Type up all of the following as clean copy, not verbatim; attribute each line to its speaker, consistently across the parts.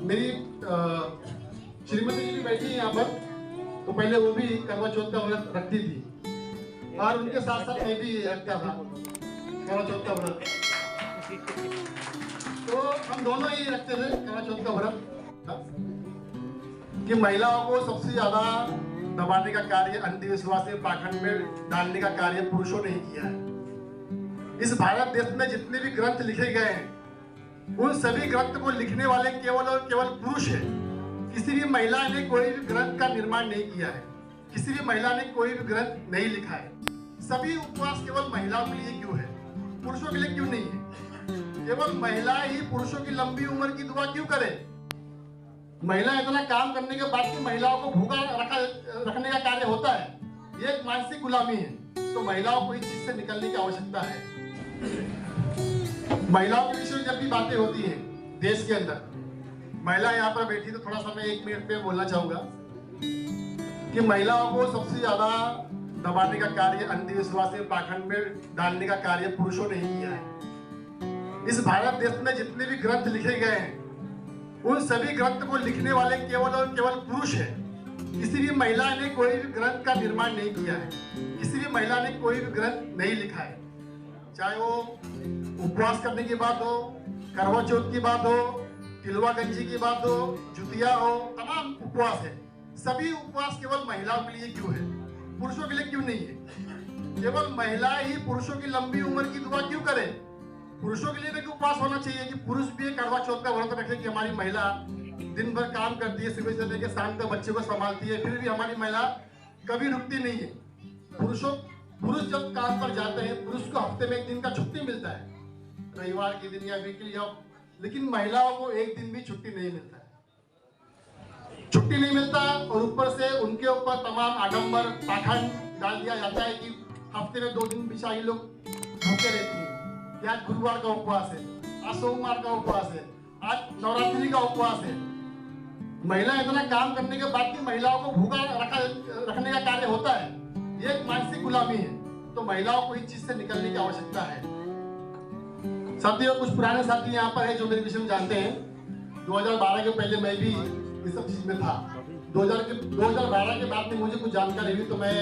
Speaker 1: मेरी श्रीमती जी भी बैठी है यहाँ पर, तो पहले वो भी करवा चौथ का व्रत रखती थी और उनके साथ साथ मैं भी रखता था करवा चौथ का व्रत। तो हम दोनों ही रखते थे करवा चौथ का व्रत कि महिलाओं को सबसे ज्यादा दबाने का कार्य, अंधविश्वास में पाखंड में डालने का कार्य पुरुषों ने ही किया है। इस भारत देश में जितने भी ग्रंथ लिखे गए हैं उन सभी ग्रंथ को लिखने वाले केवल और केवल पुरुष है। किसी भी महिला ने कोई भी ग्रंथ का निर्माण नहीं किया है, किसी भी महिला ने कोई भी ग्रंथ नहीं लिखा है। सभी उपवास केवल महिलाओं के लिए क्यों है, पुरुषों के लिए क्यों नहीं है? केवल महिला ही पुरुषों की लंबी उम्र की दुआ क्यों करे? महिला इतना काम करने के बाद भी महिलाओं को भूखा रखने का कार्य होता है, ये एक मानसिक गुलामी है। तो महिलाओं को इस चीज से निकलने की आवश्यकता है। महिलाओं के विषय में जब भी बातें होती हैं देश के अंदर, महिला यहाँ पर बैठी तो थोड़ा सा मैं 1 मिनट पे बोलना चाहूंगा कि महिलाओं को सबसे ज्यादा दबाने का कार्य, अंधविश्वास में पाखंड में डालने का कार्य पुरुषों ने ही किया है। इस भारत देश में जितने भी ग्रंथ लिखे गए हैं उन सभी ग्रंथ को लिखने वाले केवल और केवल पुरुष है। किसी भी महिला ने कोई भी ग्रंथ का निर्माण नहीं किया है, किसी भी महिला ने कोई भी ग्रंथ नहीं लिखा है। चाहे वो उपवास करने की बात हो, करवा चौथ की बात हो, तिलवा गंजी की बात हो, जुतिया हो, तमाम उपवास है। सभी उपवास केवल महिलाओं के लिए क्यों है, पुरुषों के लिए क्यों नहीं है? केवल महिला ही पुरुषों की लंबी उम्र की दुआ क्यों करे? पुरुषों के लिए भी उपवास होना चाहिए कि पुरुष भी करवा चौथ का व्रत रखे कि हमारी महिला दिन भर काम करती है, सुबह से लेकर शाम तक बच्चे को संभालती है, फिर भी हमारी महिला कभी रुकती नहीं है। पुरुष जब काम पर जाते हैं, पुरुष को हफ्ते में 1 दिन का छुट्टी मिलता है, रविवार के दिन या वीकली ऑफ, लेकिन महिलाओं को 1 दिन भी छुट्टी नहीं मिलता है, छुट्टी नहीं मिलता। और ऊपर से उनके ऊपर तमाम आडंबर पाखंड डाल दिया जाता है कि हफ्ते में 2 दिन बिचारी लोग भूखे रहती है। आज गुरुवार का उपवास है, आज सोमवार का उपवास है, आज नवरात्रि का उपवास है। महिला इतना काम करने के बाद भी महिलाओं को भूखा रखने का कार्य होता है, ये एक मानसिक गुलामी है। तो महिलाओं को इस चीज से निकलने की आवश्यकता है। साथियों, कुछ पुराने साथी यहाँ पर है जो मेरे विषय में जानते हैं। 2012 के पहले मैं भी इस सब चीज में था। 2012 के बाद में मुझे कुछ जानकारी हुई, तो मैं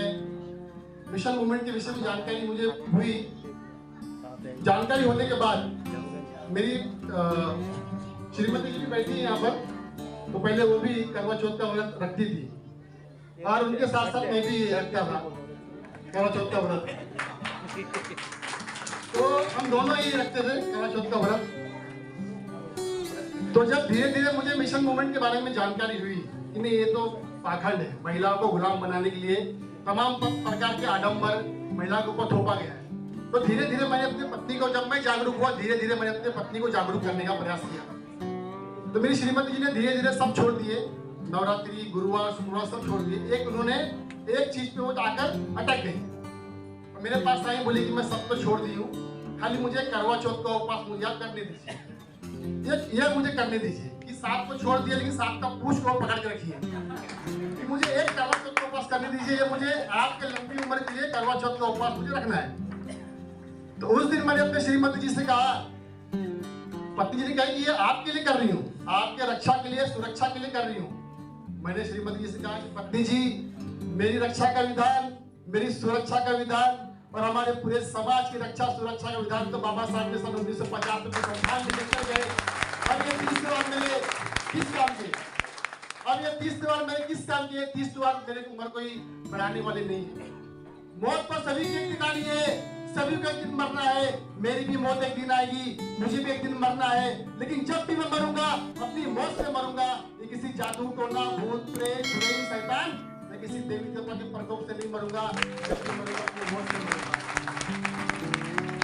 Speaker 1: मिशन मूवमेंट के विषय में जानकारी मुझे हुई। जानकारी होने के बाद मेरी श्रीमती जी भी बैठी है यहाँ पर, तो पहले वो भी करवा चौथ का व्रत रखती थी और उनके साथ साथ मैं भी रखता था करवा चौथ का व्रत। तो हम दोनों ही रखते थे करवा चौथ का व्रत। तो जब धीरे धीरे मुझे मिशन मूवमेंट के बारे में जानकारी हुई कि नहीं, ये तो पाखंड है, महिलाओं को गुलाम बनाने के लिए तमाम प्रकार के आडंबर महिला के ऊपर थोपा गया है। तो धीरे धीरे मैंने अपनी पत्नी को, जब मैं जागरूक हुआ, धीरे धीरे मैंने अपनी पत्नी को जागरूक करने का प्रयास किया। तो मेरी श्रीमती जी ने धीरे धीरे सब छोड़ दिए, नवरात्रि, गुरुवार, शुक्रवार सब छोड़ दिए। उन्होंने एक चीज पे वो आकर अटक गई और मेरे पास आई, बोली कि मैं सब तो छोड़ दी हूँ, खाली मुझे करवा चौथ का उपवास मुझे करने दीजिए, यह मुझे करने दीजिए कि 7 को छोड़ दिया, लेकिन 7 का पूछ को पकड़ के रखिए कि मुझे एक करवा चौथ का उपवास करने दीजिए, ये मुझे आपके लंबी उम्र के लिए करवा चौथ का उपवास मुझे रखना है। तो उस दिन मैंने अपने श्रीमती जी से कहा, पत्नी जी ने कहा कि ये आपके लिए कर रही हूँ, आपके रक्षा के लिए, सुरक्षा के लिए कर रही हूँ। मैंने श्रीमती जी से कहा कि पत्नी जी, मेरी रक्षा का विधान, मेरी सुरक्षा का विधान और हमारे पूरे समाज की रक्षा सुरक्षा का विधान तो बाबा साहब ने सन 1950 में संविधान में लिख गए। अब ये 30 बार मैंने किस काम के, अब ये 30 बार मैंने किस काम किए? 30 बार मेरी उम्र कोई बढ़ाने वाली नहीं है। मौत पर सभी की ठिकानी है, सभी को एक दिन मरना है। मेरी भी मौत एक दिन आएगी, मुझे भी एक दिन मरना है, लेकिन जब भी मैं मरूंगा अपनी मौत से मरूंगा। ये किसी जादू टोना, भूत प्रेत, चुड़ैल, शैतान, मैं किसी देवी देवता के प्रकोप से नहीं मरूंगा, जब भी मरूंगा अपनी मौत से मरूंगा।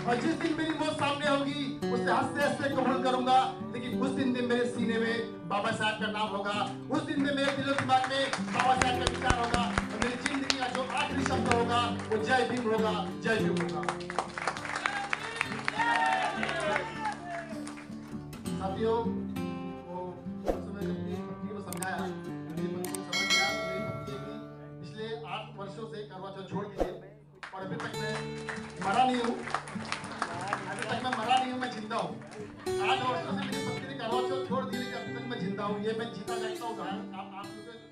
Speaker 1: और जिस दिन मेरी मौत सामने होगी उससे हंसते हंसते कबूल करूंगा, लेकिन उस दिन मेरे सीने में बाबा साहब का नाम होगा, उस दिन में मेरे दिलो दिमाग में बाबा साहब का विचार होगा और मेरी जिंदगी का जो आखिरी शब्द होगा वो जय भीम होगा, जय भीम होगा। साथियों, वो समय अपनी पत्नी को समझाया, मेरी पत्नी को समझ गया, मेरी पत्नी की पिछले 8 वर्षों से करवा चौथ छोड़ दी है और अभी तक मैं मरा नहीं हूँ, मैं जिंदा हूँ। 8 वर्षों से मेरी पत्नी ने करवा चौथ छोड़ दी, लेकिन अभी तक मैं जिंदा हूँ, ये मैं जीता जाता उदाहरण आप लोग